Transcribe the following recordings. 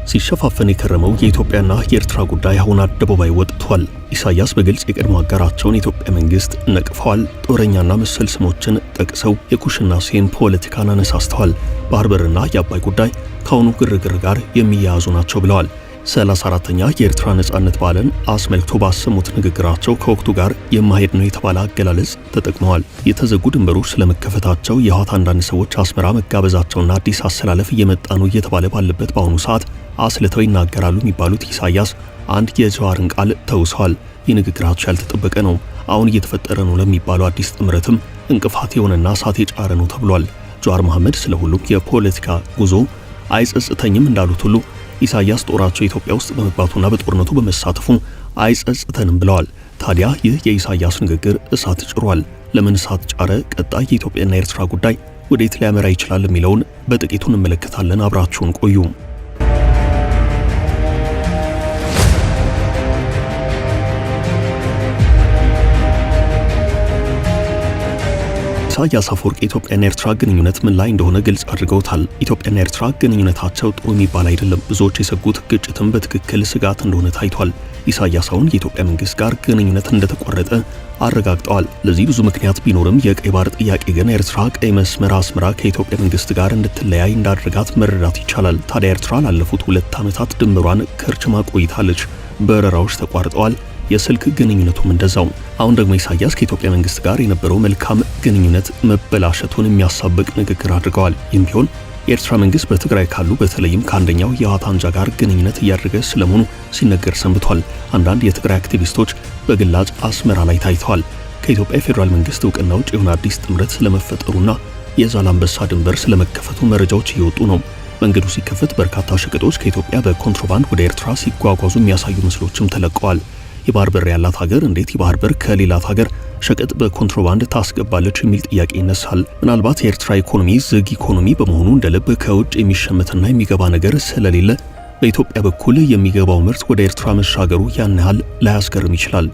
ሲሸፋፈን የከረመው የኢትዮጵያና የኤርትራ ጉዳይ አሁን አደባባይ ወጥቷል። ኢሳያስ በግልጽ የቀድሞ አጋራቸውን የኢትዮጵያ መንግስት ነቅፈዋል። ጦረኛና መሰል ስሞችን ጠቅሰው የኩሽና ሴም ፖለቲካን አነሳስተዋል። ባህር በርና የአባይ ጉዳይ ከአሁኑ ግርግር ጋር የሚያያዙ ናቸው ብለዋል። 34ኛ የኤርትራ ነጻነት በዓልን አስመልክቶ ባሰሙት ንግግራቸው ከወቅቱ ጋር የማይሄድ ነው የተባለ አገላለጽ ተጠቅመዋል። የተዘጉ ድንበሮች ስለመከፈታቸው የህወሓት አንዳንድ ሰዎች አስመራ መጋበዛቸውና አዲስ አሰላለፍ እየመጣ ነው እየተባለ ባለበት በአሁኑ ሰዓት አስልተው ይናገራሉ የሚባሉት ኢሳያስ አንድ የጀዋርን ቃል ተውሰዋል። የንግግራቸው ያልተጠበቀ ነው፣ አሁን እየተፈጠረ ነው ለሚባለው አዲስ ጥምረትም እንቅፋት የሆነና እሳት የጫረ ነው ተብሏል። ጀዋር መሐመድ ስለ ሁሉም የፖለቲካ ጉዞ አይጸጽተኝም እንዳሉት ሁሉ ኢሳያስ ጦራቸው ኢትዮጵያ ውስጥ በመግባቱና በጦርነቱ በመሳተፉ አይጸጽተንም ብለዋል። ታዲያ ይህ የኢሳያስ ንግግር እሳት ጭሯል። ለምን እሳት ጫረ? ቀጣይ የኢትዮጵያና የኤርትራ ጉዳይ ወዴት ሊያመራ ይችላል የሚለውን በጥቂቱ እንመለከታለን። አብራችሁን ቆዩ። ኢሳያስ አፈወርቂ የኢትዮጵያና ኤርትራ ግንኙነት ምን ላይ እንደሆነ ግልጽ አድርገውታል። ኢትዮጵያና ኤርትራ ግንኙነታቸው ጥሩ የሚባል አይደለም፣ ብዙዎች የሰጉት ግጭትም በትክክል ስጋት እንደሆነ ታይቷል። ኢሳያስ አሁን የኢትዮጵያ መንግስት ጋር ግንኙነት እንደተቋረጠ አረጋግጠዋል። ለዚህ ብዙ ምክንያት ቢኖርም የቀይ ባህር ጥያቄ ግን ኤርትራ ቀይ መስመር አስመራ ከኢትዮጵያ መንግስት ጋር እንድትለያይ እንዳደረጋት መረዳት ይቻላል። ታዲያ ኤርትራ ላለፉት 2 ዓመታት ድንበሯን ከርችማ ቆይታለች። በረራዎች ተቋርጠዋል። የስልክ ግንኙነቱም እንደዛው። አሁን ደግሞ ኢሳያስ ከኢትዮጵያ መንግስት ጋር የነበረው መልካም ግንኙነት መበላሸቱን የሚያሳብቅ ንግግር አድርገዋል። ይህም ቢሆን የኤርትራ መንግስት በትግራይ ካሉ በተለይም ከአንደኛው የህወሓት አንጃ ጋር ግንኙነት እያደረገ ስለመሆኑ ሲነገር ሰንብቷል። አንዳንድ የትግራይ አክቲቪስቶች በግላጭ አስመራ ላይ ታይተዋል። ከኢትዮጵያ ፌዴራል መንግስት እውቅና ውጭ የሆነ አዲስ ጥምረት ስለመፈጠሩና የዛላምበሳ ድንበር ስለመከፈቱ መረጃዎች እየወጡ ነው። መንገዱ ሲከፈት በርካታ ሸቀጦች ከኢትዮጵያ በኮንትሮባንድ ወደ ኤርትራ ሲጓጓዙ የሚያሳዩ ምስሎችም ተለቀዋል። የባህር በር ያላት ሀገር እንዴት የባህር በር ከሌላት ሀገር ሸቀጥ በኮንትሮባንድ ታስገባለች የሚል ጥያቄ ይነሳል። ምናልባት የኤርትራ ኢኮኖሚ ዝግ ኢኮኖሚ በመሆኑ እንደ ልብ ከውጭ የሚሸመትና የሚገባ ነገር ስለሌለ በኢትዮጵያ በኩል የሚገባው ምርት ወደ ኤርትራ መሻገሩ ያን ያህል ላያስገርም ይችላል።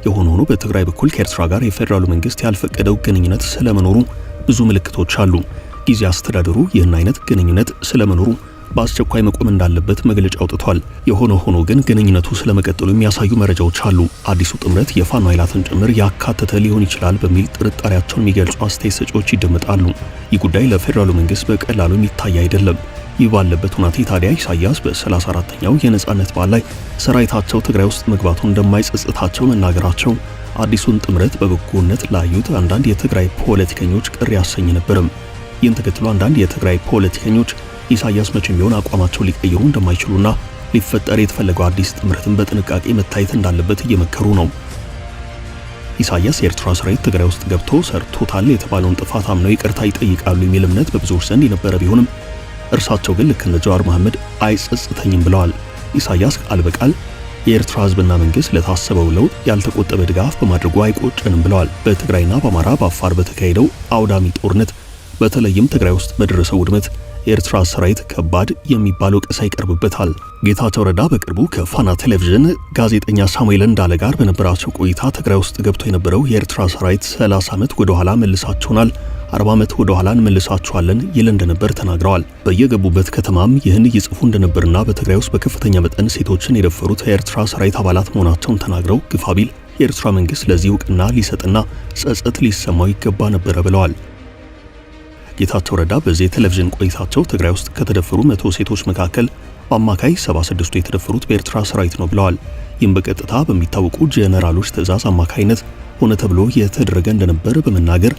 የሆነ ሆኖ በትግራይ በኩል ከኤርትራ ጋር የፌዴራሉ መንግስት ያልፈቀደው ግንኙነት ስለመኖሩ ብዙ ምልክቶች አሉ። ጊዜ አስተዳደሩ ይህን አይነት ግንኙነት ስለመኖሩ በአስቸኳይ መቆም እንዳለበት መግለጫ አውጥቷል። የሆነ ሆኖ ግን ግንኙነቱ ስለመቀጠሉ የሚያሳዩ መረጃዎች አሉ። አዲሱ ጥምረት የፋኖ ኃይላትን ጭምር ያካተተ ሊሆን ይችላል በሚል ጥርጣሬያቸውን የሚገልጹ አስተያየት ሰጪዎች ይደመጣሉ። ይህ ጉዳይ ለፌዴራሉ መንግስት በቀላሉ የሚታይ አይደለም። ይህ ባለበት ሁናቴ ታዲያ ኢሳያስ በ34ኛው የነጻነት በዓል ላይ ሰራዊታቸው ትግራይ ውስጥ መግባቱ እንደማይጸጽታቸው መናገራቸው አዲሱን ጥምረት በበጎነት ላዩት አንዳንድ የትግራይ ፖለቲከኞች ቅር ያሰኝ ነበርም። ይህን ተከትሎ አንዳንድ የትግራይ ፖለቲከኞች ኢሳያስ መቼም ቢሆን አቋማቸው ሊቀይሩ እንደማይችሉና ሊፈጠር የተፈለገው አዲስ ጥምረትን በጥንቃቄ መታየት እንዳለበት እየመከሩ ነው። ኢሳያስ የኤርትራ ሰራዊት ትግራይ ውስጥ ገብቶ ሰርቶታል የተባለውን ጥፋት አምነው ይቅርታ ይጠይቃሉ የሚል እምነት በብዙዎች ዘንድ የነበረ ቢሆንም እርሳቸው ግን ልክ እንደ ጀዋር መሐመድ አይጸጽተኝም ብለዋል። ኢሳያስ ቃል በቃል የኤርትራ ህዝብና መንግስት ለታሰበው ለውጥ ያልተቆጠበ ድጋፍ በማድረጉ አይቆጨንም ብለዋል። በትግራይና በአማራ በአፋር በተካሄደው አውዳሚ ጦርነት በተለይም ትግራይ ውስጥ በደረሰው ውድመት የኤርትራ ሰራዊት ከባድ የሚባል ወቀሳ ይቀርብበታል። ጌታቸው ረዳ በቅርቡ ከፋና ቴሌቪዥን ጋዜጠኛ ሳሙኤል እንዳለ ጋር በነበራቸው ቆይታ ትግራይ ውስጥ ገብቶ የነበረው የኤርትራ ሰራዊት 30 ዓመት ወደ ኋላ መልሳቸውናል፣ 40 ዓመት ወደ ኋላ እንመልሳቸዋለን ይል እንደነበር ተናግረዋል። በየገቡበት ከተማም ይህን ይጽፉ እንደነበርና በትግራይ ውስጥ በከፍተኛ መጠን ሴቶችን የደፈሩት የኤርትራ ሰራዊት አባላት መሆናቸውን ተናግረው ግፋቢል የኤርትራ መንግስት ለዚህ እውቅና ሊሰጥና ጸጸት ሊሰማው ይገባ ነበረ ብለዋል። ጌታቸው ረዳ በዚህ የቴሌቪዥን ቆይታቸው ትግራይ ውስጥ ከተደፈሩ 100 ሴቶች መካከል በአማካይ 76ቱ የተደፈሩት በኤርትራ ሰራዊት ነው ብለዋል። ይህም በቀጥታ በሚታወቁ ጄኔራሎች ትዕዛዝ አማካይነት ሆነ ተብሎ የተደረገ እንደነበር በመናገር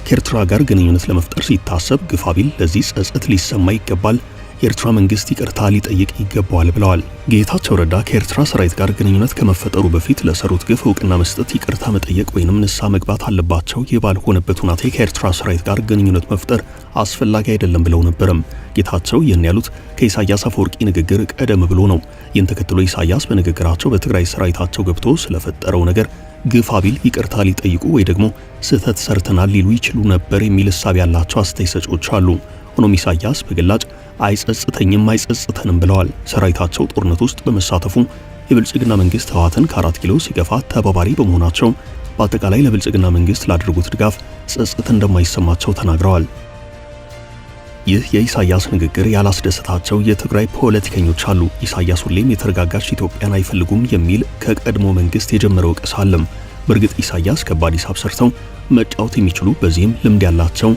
ከኤርትራ ጋር ግንኙነት ለመፍጠር ሲታሰብ ግፋቢል ለዚህ ጸጸት ሊሰማ ይገባል፣ የኤርትራ መንግስት ይቅርታ ሊጠይቅ ይገባዋል ብለዋል። ጌታቸው ረዳ ከኤርትራ ሰራዊት ጋር ግንኙነት ከመፈጠሩ በፊት ለሰሩት ግፍ እውቅና መስጠት፣ ይቅርታ መጠየቅ ወይንም ንስሐ መግባት አለባቸው። ይህ ባልሆነበት ሁናቴ ከኤርትራ ሰራዊት ጋር ግንኙነት መፍጠር አስፈላጊ አይደለም ብለው ነበርም። ጌታቸው ይህን ያሉት ከኢሳያስ አፈወርቂ ንግግር ቀደም ብሎ ነው። ይህን ተከትሎ ኢሳያስ በንግግራቸው በትግራይ ሰራዊታቸው ገብቶ ስለፈጠረው ነገር ግፋቢል ይቅርታ ሊጠይቁ ወይ ደግሞ ስህተት ሰርተናል ሊሉ ይችሉ ነበር የሚል እሳቤ ያላቸው አስተያየት ሰጪዎች አሉ። ሆኖም ኢሳያስ በግላጭ አይጸጽተኝም አይጸጽተንም ብለዋል። ሰራዊታቸው ጦርነት ውስጥ በመሳተፉ የብልጽግና መንግስት ህወሓትን ከ4 ኪሎ ሲገፋ ተባባሪ በመሆናቸው በአጠቃላይ ለብልጽግና መንግስት ላደረጉት ድጋፍ ጸጸት እንደማይሰማቸው ተናግረዋል። ይህ የኢሳያስ ንግግር ያላስደሰታቸው የትግራይ ፖለቲከኞች አሉ። ኢሳያስ ሁሌም የተረጋጋች ኢትዮጵያን አይፈልጉም የሚል ከቀድሞ መንግስት የጀመረው ወቀሳ አለም። በእርግጥ ኢሳያስ ከባድ ሂሳብ ሰርተው መጫወት የሚችሉ በዚህም ልምድ ያላቸው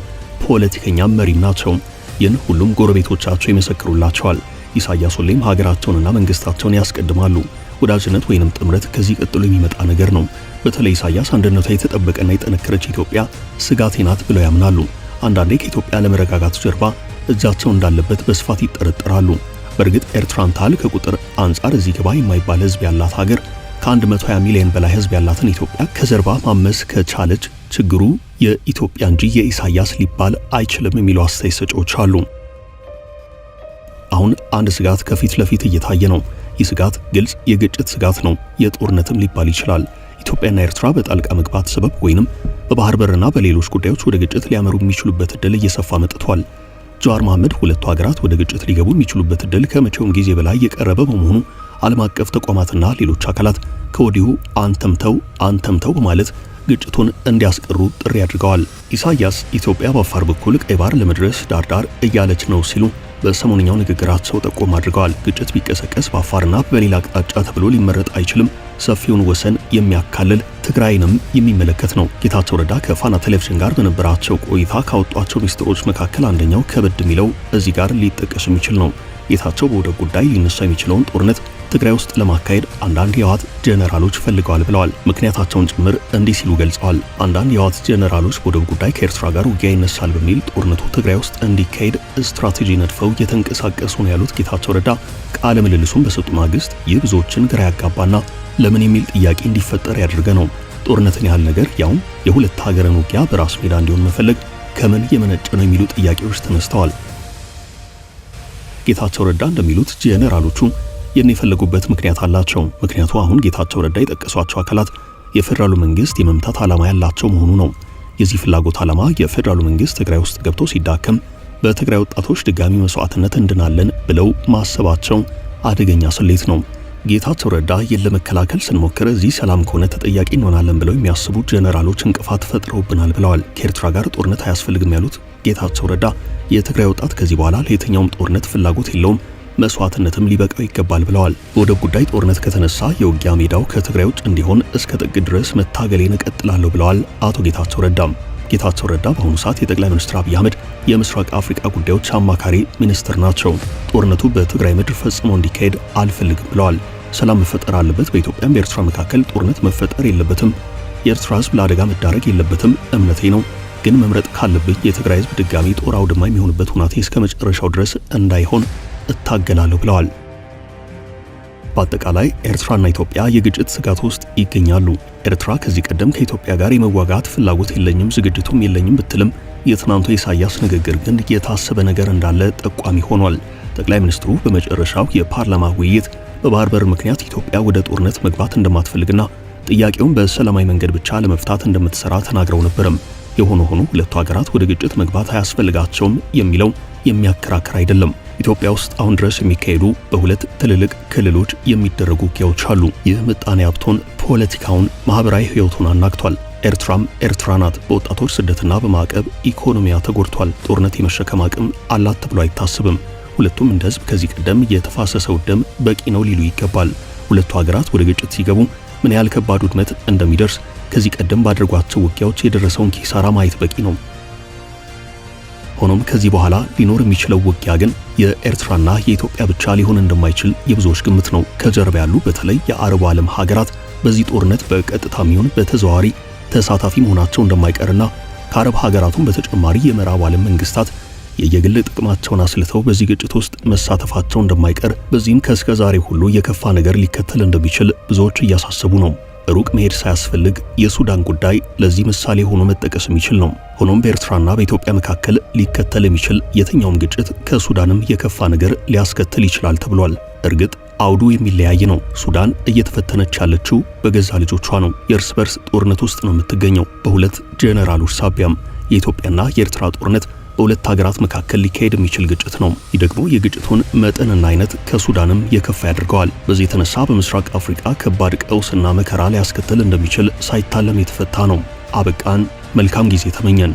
ፖለቲከኛ መሪም ናቸው። ይህን ሁሉም ጎረቤቶቻቸው ይመሰክሩላቸዋል። ኢሳያስ ሁሌም ሀገራቸውንና መንግስታቸውን ያስቀድማሉ። ወዳጅነት ወይንም ጥምረት ከዚህ ቀጥሎ የሚመጣ ነገር ነው። በተለይ ኢሳያስ አንድነቷ የተጠበቀና የጠነከረች ኢትዮጵያ ስጋቴ ናት ብለው ያምናሉ። አንዳንዴ ከኢትዮጵያ ለመረጋጋት ጀርባ እጃቸው እንዳለበት በስፋት ይጠረጠራሉ። በእርግጥ ኤርትራን ታህል ከቁጥር አንጻር እዚህ ግባ የማይባል ህዝብ ያላት ሀገር ከ120 ሚሊዮን በላይ ህዝብ ያላትን ኢትዮጵያ ከጀርባ ማመስ ከቻለች ችግሩ የኢትዮጵያ እንጂ የኢሳያስ ሊባል አይችልም የሚሉ አስተያየት ሰጪዎች አሉ። አሁን አንድ ስጋት ከፊት ለፊት እየታየ ነው። ይህ ስጋት ግልጽ የግጭት ስጋት ነው። የጦርነትም ሊባል ይችላል። ኢትዮጵያና ኤርትራ በጣልቃ መግባት ሰበብ ወይንም በባህር በርና በሌሎች ጉዳዮች ወደ ግጭት ሊያመሩ የሚችሉበት እድል እየሰፋ መጥቷል። ጀዋር መሐመድ ሁለቱ ሀገራት ወደ ግጭት ሊገቡ የሚችሉበት እድል ከመቼውም ጊዜ በላይ የቀረበ በመሆኑ ዓለም አቀፍ ተቋማትና ሌሎች አካላት ከወዲሁ አንተምተው በማለት ግጭቱን እንዲያስቀሩ ጥሪ አድርገዋል። ኢሳያስ ኢትዮጵያ በአፋር በኩል ቀይ ባህር ለመድረስ ዳርዳር እያለች ነው ሲሉ በሰሞንኛው ንግግራቸው ጠቆም አድርገዋል። ግጭት ቢቀሰቀስ በአፋርና በሌላ አቅጣጫ ተብሎ ሊመረጥ አይችልም። ሰፊውን ወሰን የሚያካልል ትግራይንም የሚመለከት ነው። ጌታቸው ረዳ ከፋና ቴሌቪዥን ጋር በነበራቸው ቆይታ ካወጧቸው ሚስጥሮች መካከል አንደኛው ከበድ የሚለው እዚህ ጋር ሊጠቀስ የሚችል ነው። ጌታቸው በወደብ ጉዳይ ሊነሳ የሚችለውን ጦርነት ትግራይ ውስጥ ለማካሄድ አንዳንድ የህወሓት ጄኔራሎች ፈልገዋል ብለዋል። ምክንያታቸውን ጭምር እንዲህ ሲሉ ገልጸዋል። አንዳንድ የህወሓት ጄኔራሎች በወደብ ጉዳይ ከኤርትራ ጋር ውጊያ ይነሳል በሚል ጦርነቱ ትግራይ ውስጥ እንዲካሄድ ስትራቴጂ ነድፈው እየተንቀሳቀሱ ነው ያሉት ጌታቸው ረዳ ቃለ ምልልሱን በሰጡ ማግስት ይህ ብዙዎችን ግራ ያጋባና ለምን የሚል ጥያቄ እንዲፈጠር ያደረገ ነው። ጦርነትን ያህል ነገር ያውም የሁለት ሀገርን ውጊያ በራስ ሜዳ እንዲሆን መፈለግ ከምን የመነጨ ነው የሚሉ ጥያቄዎች ተነስተዋል። ጌታቸው ረዳ እንደሚሉት ጄኔራሎቹ የፈለጉበት ምክንያት አላቸው። ምክንያቱ አሁን ጌታቸው ረዳ የጠቀሷቸው አካላት የፌደራሉ መንግስት የመምታት ዓላማ ያላቸው መሆኑ ነው። የዚህ ፍላጎት ዓላማ የፌደራሉ መንግስት ትግራይ ውስጥ ገብቶ ሲዳከም በትግራይ ወጣቶች ድጋሚ መስዋዕትነት እንድናለን ብለው ማሰባቸው አደገኛ ስሌት ነው። ጌታቸው ረዳ ለመከላከል ስንሞክር እዚህ ሰላም ከሆነ ተጠያቂ እንሆናለን ብለው የሚያስቡ ጄኔራሎች እንቅፋት ፈጥረውብናል ብለዋል። ከኤርትራ ጋር ጦርነት አያስፈልግም ያሉት ጌታቸው ረዳ የትግራይ ወጣት ከዚህ በኋላ ለየትኛውም ጦርነት ፍላጎት የለውም፣ መስዋዕትነትም ሊበቃው ይገባል ብለዋል። በወደብ ጉዳይ ጦርነት ከተነሳ የውጊያ ሜዳው ከትግራይ ውጭ እንዲሆን እስከ ጥግ ድረስ መታገሌን እቀጥላለሁ ብለዋል አቶ ጌታቸው ረዳም። ጌታቸው ረዳ በአሁኑ ሰዓት የጠቅላይ ሚኒስትር አብይ አህመድ የምስራቅ አፍሪካ ጉዳዮች አማካሪ ሚኒስትር ናቸው። ጦርነቱ በትግራይ ምድር ፈጽሞ እንዲካሄድ አልፈልግም ብለዋል። ሰላም መፈጠር አለበት። በኢትዮጵያም በኤርትራ መካከል ጦርነት መፈጠር የለበትም። የኤርትራ ህዝብ ለአደጋ መዳረግ የለበትም እምነቴ ነው። ግን መምረጥ ካለብኝ የትግራይ ህዝብ ድጋሚ ጦር አውድማ የሚሆንበት ሁናቴ እስከ መጨረሻው ድረስ እንዳይሆን እታገላለሁ ብለዋል። በአጠቃላይ ኤርትራና ኢትዮጵያ የግጭት ስጋት ውስጥ ይገኛሉ። ኤርትራ ከዚህ ቀደም ከኢትዮጵያ ጋር የመዋጋት ፍላጎት የለኝም ዝግጅቱም የለኝም ብትልም የትናንቱ የኢሳያስ ንግግር ግን የታሰበ ነገር እንዳለ ጠቋሚ ሆኗል። ጠቅላይ ሚኒስትሩ በመጨረሻው የፓርላማ ውይይት በባህር በር ምክንያት ኢትዮጵያ ወደ ጦርነት መግባት እንደማትፈልግና ጥያቄውን በሰላማዊ መንገድ ብቻ ለመፍታት እንደምትሰራ ተናግረው ነበርም። የሆነ ሆኖ ሁለቱ ሀገራት ወደ ግጭት መግባት አያስፈልጋቸውም የሚለው የሚያከራክር አይደለም። ኢትዮጵያ ውስጥ አሁን ድረስ የሚካሄዱ በሁለት ትልልቅ ክልሎች የሚደረጉ ውጊያዎች አሉ። ይህ ምጣኔ ሀብቱን፣ ፖለቲካውን፣ ማህበራዊ ህይወቱን አናግቷል። ኤርትራም ኤርትራ ናት። በወጣቶች ስደትና በማዕቀብ ኢኮኖሚያ ተጎድቷል። ጦርነት የመሸከም አቅም አላት ተብሎ አይታሰብም። ሁለቱም እንደ ህዝብ ከዚህ ቀደም የተፋሰሰው ደም በቂ ነው ሊሉ ይገባል። ሁለቱ ሀገራት ወደ ግጭት ሲገቡ ምን ያህል ከባድ ውድመት እንደሚደርስ ከዚህ ቀደም ባደረጓቸው ውጊያዎች የደረሰውን ኪሳራ ማየት በቂ ነው። ሆኖም ከዚህ በኋላ ሊኖር የሚችለው ውጊያ ግን የኤርትራና የኢትዮጵያ ብቻ ሊሆን እንደማይችል የብዙዎች ግምት ነው። ከጀርባ ያሉ በተለይ የአረቡ ዓለም ሀገራት በዚህ ጦርነት በቀጥታም ይሁን በተዘዋዋሪ ተሳታፊ መሆናቸው እንደማይቀርና ከአረብ ሀገራቱም በተጨማሪ የምዕራብ ዓለም መንግስታት የየግል ጥቅማቸውን አስልተው በዚህ ግጭት ውስጥ መሳተፋቸው እንደማይቀር፣ በዚህም ከእስከዛሬ ሁሉ የከፋ ነገር ሊከተል እንደሚችል ብዙዎች እያሳሰቡ ነው። ሩቅ መሄድ ሳያስፈልግ የሱዳን ጉዳይ ለዚህ ምሳሌ ሆኖ መጠቀስ የሚችል ነው። ሆኖም በኤርትራና በኢትዮጵያ መካከል ሊከተል የሚችል የትኛውም ግጭት ከሱዳንም የከፋ ነገር ሊያስከትል ይችላል ተብሏል። እርግጥ አውዱ የሚለያይ ነው። ሱዳን እየተፈተነች ያለችው በገዛ ልጆቿ ነው። የእርስ በርስ ጦርነት ውስጥ ነው የምትገኘው በሁለት ጄኔራሎች ሳቢያም። የኢትዮጵያና የኤርትራ ጦርነት በሁለት ሀገራት መካከል ሊካሄድ የሚችል ግጭት ነው። ይህ ደግሞ የግጭቱን መጠንና አይነት ከሱዳንም የከፋ ያደርገዋል። በዚህ የተነሳ በምስራቅ አፍሪካ ከባድ ቀውስና መከራ ሊያስከትል እንደሚችል ሳይታለም የተፈታ ነው። አበቃን። መልካም ጊዜ ተመኘን።